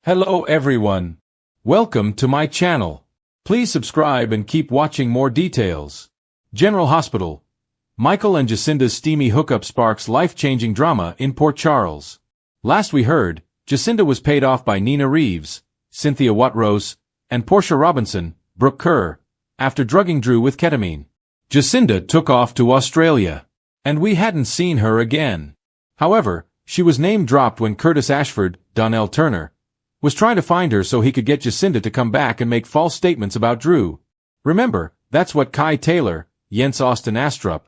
Hello everyone. Welcome to my channel. Please subscribe and keep watching more details. General Hospital. Michael and Jacinda's steamy hookup sparks life-changing drama in Port Charles. Last we heard, Jacinda was paid off by Nina Reeves, Cynthia Watrose, and Portia Robinson, Brooke Kerr, after drugging Drew with ketamine. Jacinda took off to Australia, and we hadn't seen her again. However, she was name-dropped when Curtis Ashford, Donnell Turner, was trying to find her so he could get Jacinda to come back and make false statements about Drew. Remember, that's what Kai Taylor, Jens Austin Astrup,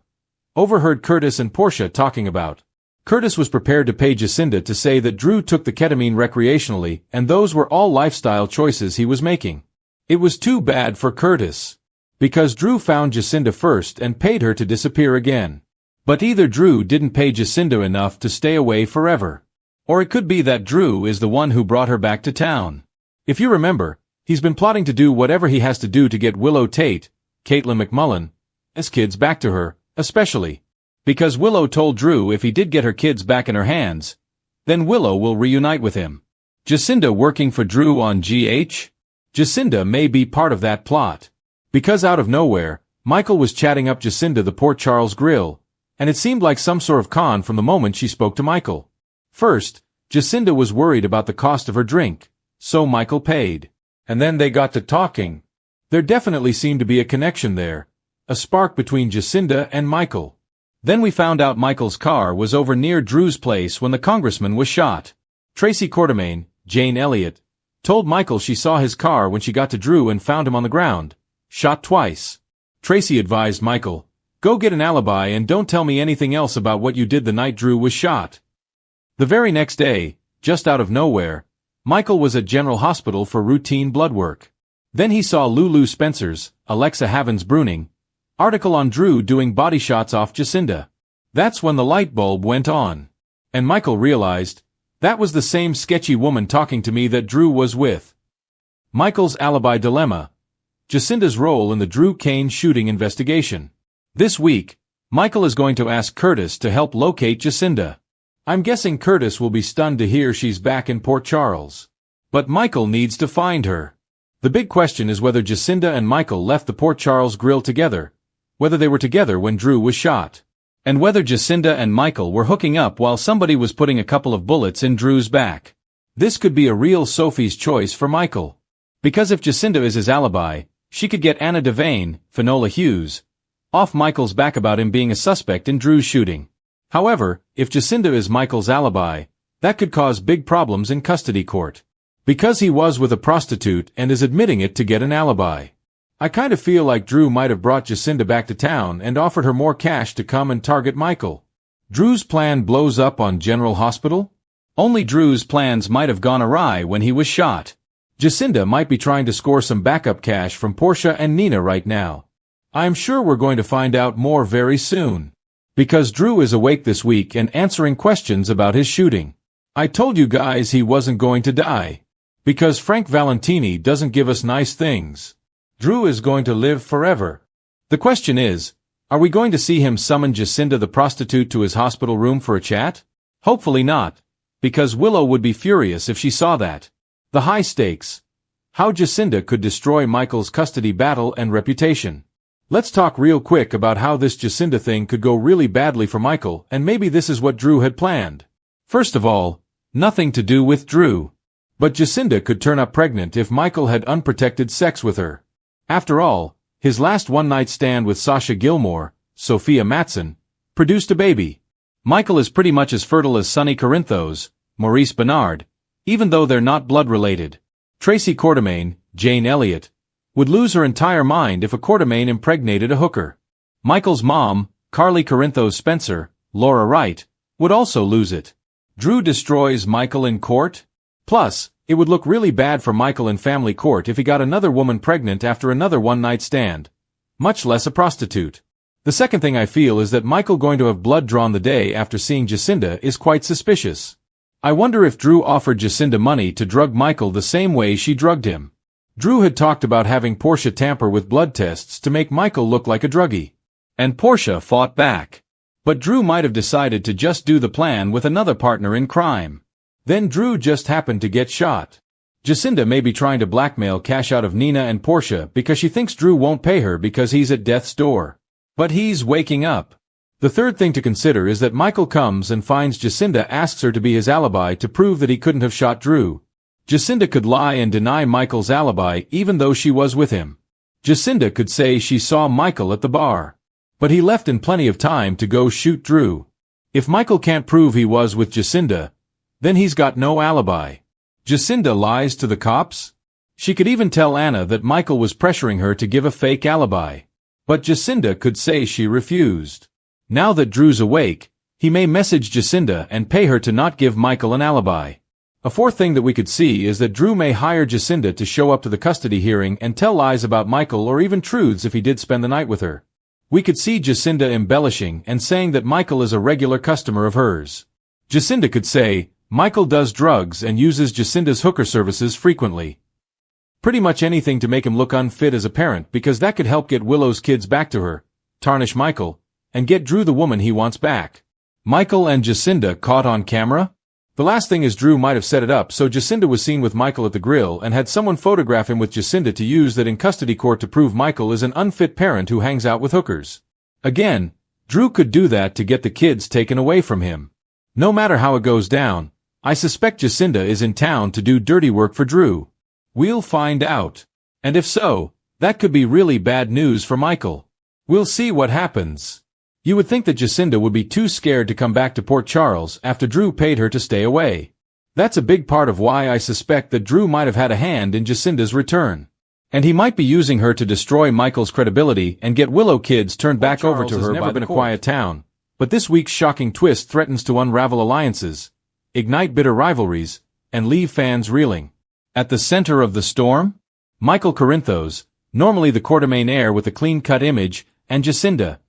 overheard Curtis and Portia talking about. Curtis was prepared to pay Jacinda to say that Drew took the ketamine recreationally, and those were all lifestyle choices he was making. It was too bad for Curtis, because Drew found Jacinda first and paid her to disappear again. But either Drew didn't pay Jacinda enough to stay away forever, or it could be that Drew is the one who brought her back to town. If you remember, he's been plotting to do whatever he has to do to get Willow Tate, Caitlin McMullen, as kids back to her, especially because Willow told Drew if he did get her kids back in her hands, then Willow will reunite with him. Jacinda working for Drew on GH? Jacinda may be part of that plot. Because out of nowhere, Michael was chatting up Jacinda the Port Charles Grill, and it seemed like some sort of con from the moment she spoke to Michael. First, Jacinda was worried about the cost of her drink, so Michael paid. And then they got to talking. There definitely seemed to be a connection there, a spark between Jacinda and Michael. Then we found out Michael's car was over near Drew's place when the congressman was shot. Tracy Quartermaine, Jane Elliott, told Michael she saw his car when she got to Drew and found him on the ground, shot twice. Tracy advised Michael, "Go get an alibi and don't tell me anything else about what you did the night Drew was shot." The very next day, just out of nowhere, Michael was at General Hospital for routine blood work. Then he saw Lulu Spencer's, Alexa Havens Bruning, article on Drew doing body shots off Jacinda. That's when the light bulb went on. And Michael realized, that was the same sketchy woman talking to me that Drew was with. Michael's alibi dilemma. Jacinda's role in the Drew Kane shooting investigation. This week, Michael is going to ask Curtis to help locate Jacinda. I'm guessing Curtis will be stunned to hear she's back in Port Charles. But Michael needs to find her. The big question is whether Jacinda and Michael left the Port Charles Grill together, whether they were together when Drew was shot, and whether Jacinda and Michael were hooking up while somebody was putting a couple of bullets in Drew's back. This could be a real Sophie's choice for Michael. Because if Jacinda is his alibi, she could get Anna Devane, Finola Hughes, off Michael's back about him being a suspect in Drew's shooting. However, if Jacinda is Michael's alibi, that could cause big problems in custody court. Because he was with a prostitute and is admitting it to get an alibi. I kind of feel like Drew might have brought Jacinda back to town and offered her more cash to come and target Michael. Drew's plan blows up on General Hospital? Only Drew's plans might have gone awry when he was shot. Jacinda might be trying to score some backup cash from Portia and Nina right now. I'm sure we're going to find out more very soon. Because Drew is awake this week and answering questions about his shooting. I told you guys he wasn't going to die. Because Frank Valentini doesn't give us nice things. Drew is going to live forever. The question is, are we going to see him summon Jacinda the prostitute to his hospital room for a chat? Hopefully not, because Willow would be furious if she saw that. The high stakes. How Jacinda could destroy Michael's custody battle and reputation. Let's talk real quick about how this Jacinda thing could go really badly for Michael, and maybe this is what Drew had planned. First of all, nothing to do with Drew. But Jacinda could turn up pregnant if Michael had unprotected sex with her. After all, his last one-night stand with Sasha Gilmore, Sophia Matson, produced a baby. Michael is pretty much as fertile as Sonny Corinthos, Maurice Bernard, even though they're not blood-related. Tracy Quartermaine, Jane Elliott, would lose her entire mind if a Quartermaine impregnated a hooker. Michael's mom, Carly Corinthos Spencer, Laura Wright, would also lose it. Drew destroys Michael in court? Plus, it would look really bad for Michael in family court if he got another woman pregnant after another one-night stand, much less a prostitute. The second thing I feel is that Michael going to have blood drawn the day after seeing Jacinda is quite suspicious. I wonder if Drew offered Jacinda money to drug Michael the same way she drugged him. Drew had talked about having Portia tamper with blood tests to make Michael look like a druggie. And Portia fought back. But Drew might have decided to just do the plan with another partner in crime. Then Drew just happened to get shot. Jacinda may be trying to blackmail cash out of Nina and Portia because she thinks Drew won't pay her because he's at death's door. But he's waking up. The third thing to consider is that Michael comes and finds Jacinda asks her to be his alibi to prove that he couldn't have shot Drew. Jacinda could lie and deny Michael's alibi even though she was with him. Jacinda could say she saw Michael at the bar. But he left in plenty of time to go shoot Drew. If Michael can't prove he was with Jacinda, then he's got no alibi. Jacinda lies to the cops? She could even tell Anna that Michael was pressuring her to give a fake alibi. But Jacinda could say she refused. Now that Drew's awake, he may message Jacinda and pay her to not give Michael an alibi. A fourth thing that we could see is that Drew may hire Jacinda to show up to the custody hearing and tell lies about Michael or even truths if he did spend the night with her. We could see Jacinda embellishing and saying that Michael is a regular customer of hers. Jacinda could say, Michael does drugs and uses Jacinda's hooker services frequently. Pretty much anything to make him look unfit as a parent because that could help get Willow's kids back to her, tarnish Michael, and get Drew the woman he wants back. Michael and Jacinda caught on camera? The last thing is Drew might have set it up so Jacinda was seen with Michael at the grill and had someone photograph him with Jacinda to use that in custody court to prove Michael is an unfit parent who hangs out with hookers. Again, Drew could do that to get the kids taken away from him. No matter how it goes down, I suspect Jacinda is in town to do dirty work for Drew. We'll find out. And if so, that could be really bad news for Michael. We'll see what happens. You would think that Jacinda would be too scared to come back to Port Charles after Drew paid her to stay away. That's a big part of why I suspect that Drew might have had a hand in Jacinda's return. And he might be using her to destroy Michael's credibility and get Willow kids turned back over to her by the quiet town. But this week's shocking twist threatens to unravel alliances, ignite bitter rivalries, and leave fans reeling. At the center of the storm? Michael Corinthos, normally the Quartermain heir with a clean-cut image, and Jacinda,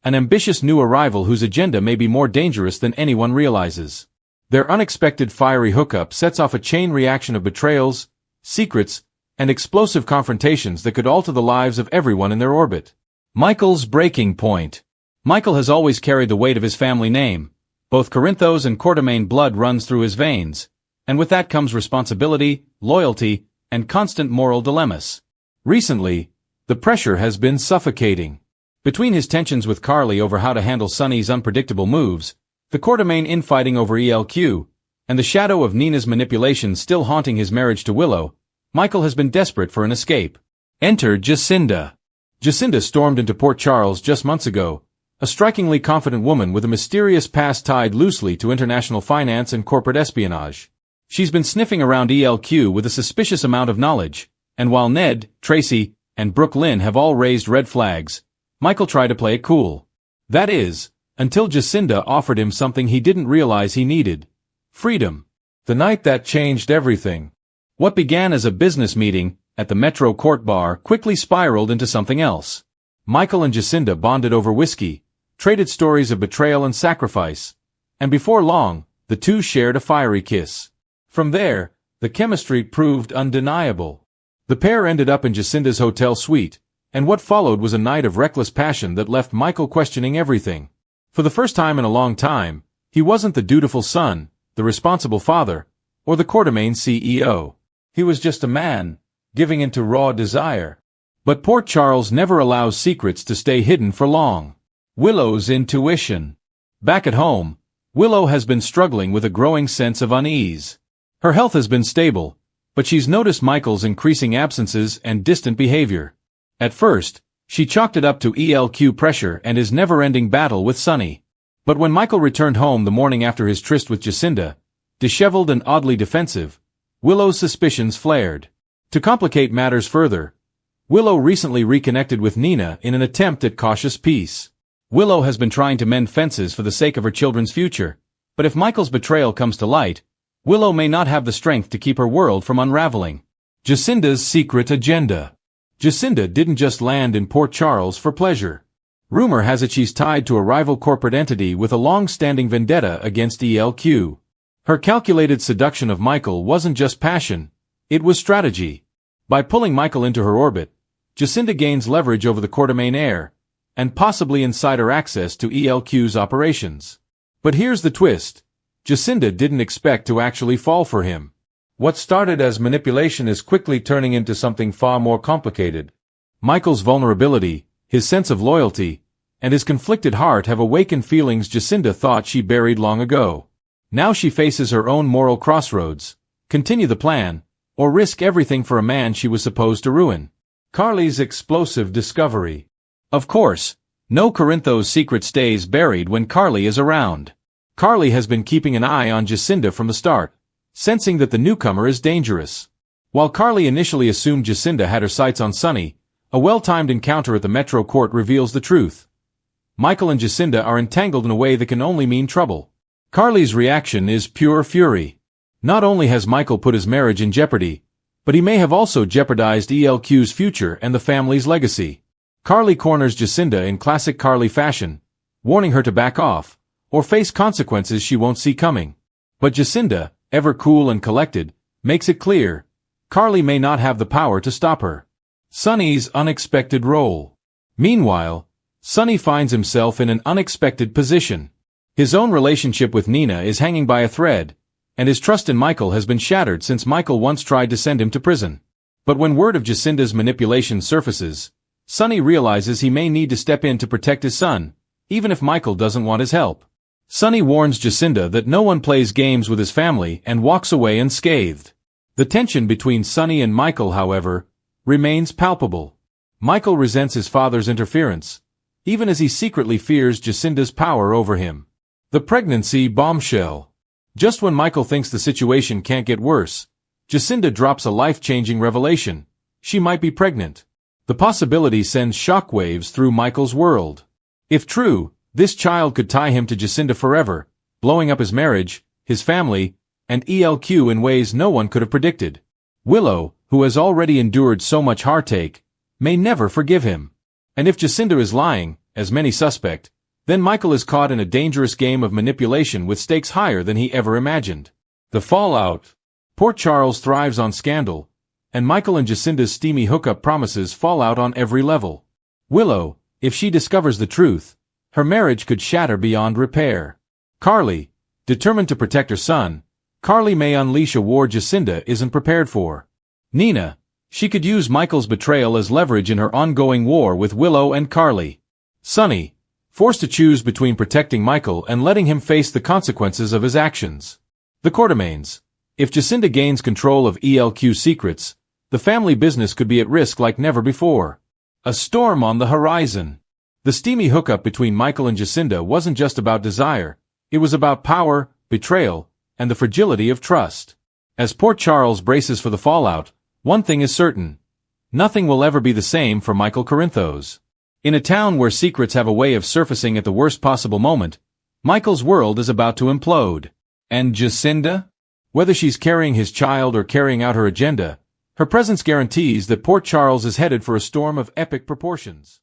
an ambitious new arrival whose agenda may be more dangerous than anyone realizes. Their unexpected fiery hookup sets off a chain reaction of betrayals, secrets, and explosive confrontations that could alter the lives of everyone in their orbit. Michael's breaking point. Michael has always carried the weight of his family name. Both Corinthos and Quartermain blood runs through his veins, and with that comes responsibility, loyalty, and constant moral dilemmas. Recently, the pressure has been suffocating. Between his tensions with Carly over how to handle Sonny's unpredictable moves, the Quartermain infighting over ELQ, and the shadow of Nina's manipulation still haunting his marriage to Willow, Michael has been desperate for an escape. Enter Jacinda. Jacinda stormed into Port Charles just months ago, a strikingly confident woman with a mysterious past tied loosely to international finance and corporate espionage. She's been sniffing around ELQ with a suspicious amount of knowledge, and while Ned, Tracy, and Brooke Lynn have all raised red flags, Michael tried to play it cool. That is, until Jacinda offered him something he didn't realize he needed. Freedom. The night that changed everything. What began as a business meeting at the Metro Court Bar quickly spiraled into something else. Michael and Jacinda bonded over whiskey, traded stories of betrayal and sacrifice, and before long, the two shared a fiery kiss. From there, the chemistry proved undeniable. The pair ended up in Jacinda's hotel suite, and what followed was a night of reckless passion that left Michael questioning everything. For the first time in a long time, he wasn't the dutiful son, the responsible father, or the Quartermain CEO. He was just a man, giving into raw desire. But Port Charles never allows secrets to stay hidden for long. Willow's intuition. Back at home, Willow has been struggling with a growing sense of unease. Her health has been stable, but she's noticed Michael's increasing absences and distant behavior. At first, she chalked it up to ELQ pressure and his never-ending battle with Sonny. But when Michael returned home the morning after his tryst with Jacinda, disheveled and oddly defensive, Willow's suspicions flared. To complicate matters further, Willow recently reconnected with Nina in an attempt at cautious peace. Willow has been trying to mend fences for the sake of her children's future, but if Michael's betrayal comes to light, Willow may not have the strength to keep her world from unraveling. Jacinda's secret agenda. Jacinda didn't just land in Port Charles for pleasure. Rumor has it she's tied to a rival corporate entity with a long-standing vendetta against ELQ. Her calculated seduction of Michael wasn't just passion, it was strategy. By pulling Michael into her orbit, Jacinda gains leverage over the Quartermain heir, and possibly insider access to ELQ's operations. But here's the twist. Jacinda didn't expect to actually fall for him. What started as manipulation is quickly turning into something far more complicated. Michael's vulnerability, his sense of loyalty, and his conflicted heart have awakened feelings Jacinda thought she buried long ago. Now she faces her own moral crossroads: continue the plan, or risk everything for a man she was supposed to ruin. Carly's explosive discovery. Of course, no Corinthos secret stays buried when Carly is around. Carly has been keeping an eye on Jacinda from the start, sensing that the newcomer is dangerous. While Carly initially assumed Jacinda had her sights on Sonny, a well-timed encounter at the Metro Court reveals the truth. Michael and Jacinda are entangled in a way that can only mean trouble. Carly's reaction is pure fury. Not only has Michael put his marriage in jeopardy, but he may have also jeopardized ELQ's future and the family's legacy. Carly corners Jacinda in classic Carly fashion, warning her to back off, or face consequences she won't see coming. But Jacinda, ever cool and collected, makes it clear Carly may not have the power to stop her. Sonny's unexpected role. Meanwhile, Sonny finds himself in an unexpected position. His own relationship with Nina is hanging by a thread, and his trust in Michael has been shattered since Michael once tried to send him to prison. But when word of Jacinda's manipulation surfaces, Sonny realizes he may need to step in to protect his son, even if Michael doesn't want his help. Sonny warns Jacinda that no one plays games with his family and walks away unscathed. The tension between Sonny and Michael, however, remains palpable. Michael resents his father's interference, even as he secretly fears Jacinda's power over him. The pregnancy bombshell. Just when Michael thinks the situation can't get worse, Jacinda drops a life-changing revelation: she might be pregnant. The possibility sends shockwaves through Michael's world. If true, this child could tie him to Jacinda forever, blowing up his marriage, his family, and ELQ in ways no one could have predicted. Willow, who has already endured so much heartache, may never forgive him. And if Jacinda is lying, as many suspect, then Michael is caught in a dangerous game of manipulation with stakes higher than he ever imagined. The fallout. Port Charles thrives on scandal, and Michael and Jacinda's steamy hookup promises fall out on every level. Willow, if she discovers the truth, her marriage could shatter beyond repair. Carly, determined to protect her son, Carly may unleash a war Jacinda isn't prepared for. Nina, she could use Michael's betrayal as leverage in her ongoing war with Willow and Carly. Sonny, forced to choose between protecting Michael and letting him face the consequences of his actions. The Quartermaines. If Jacinda gains control of ELQ secrets, the family business could be at risk like never before. A storm on the horizon. The steamy hookup between Michael and Jacinda wasn't just about desire, it was about power, betrayal, and the fragility of trust. As Port Charles braces for the fallout, one thing is certain: nothing will ever be the same for Michael Corinthos. In a town where secrets have a way of surfacing at the worst possible moment, Michael's world is about to implode. And Jacinda? Whether she's carrying his child or carrying out her agenda, her presence guarantees that Port Charles is headed for a storm of epic proportions.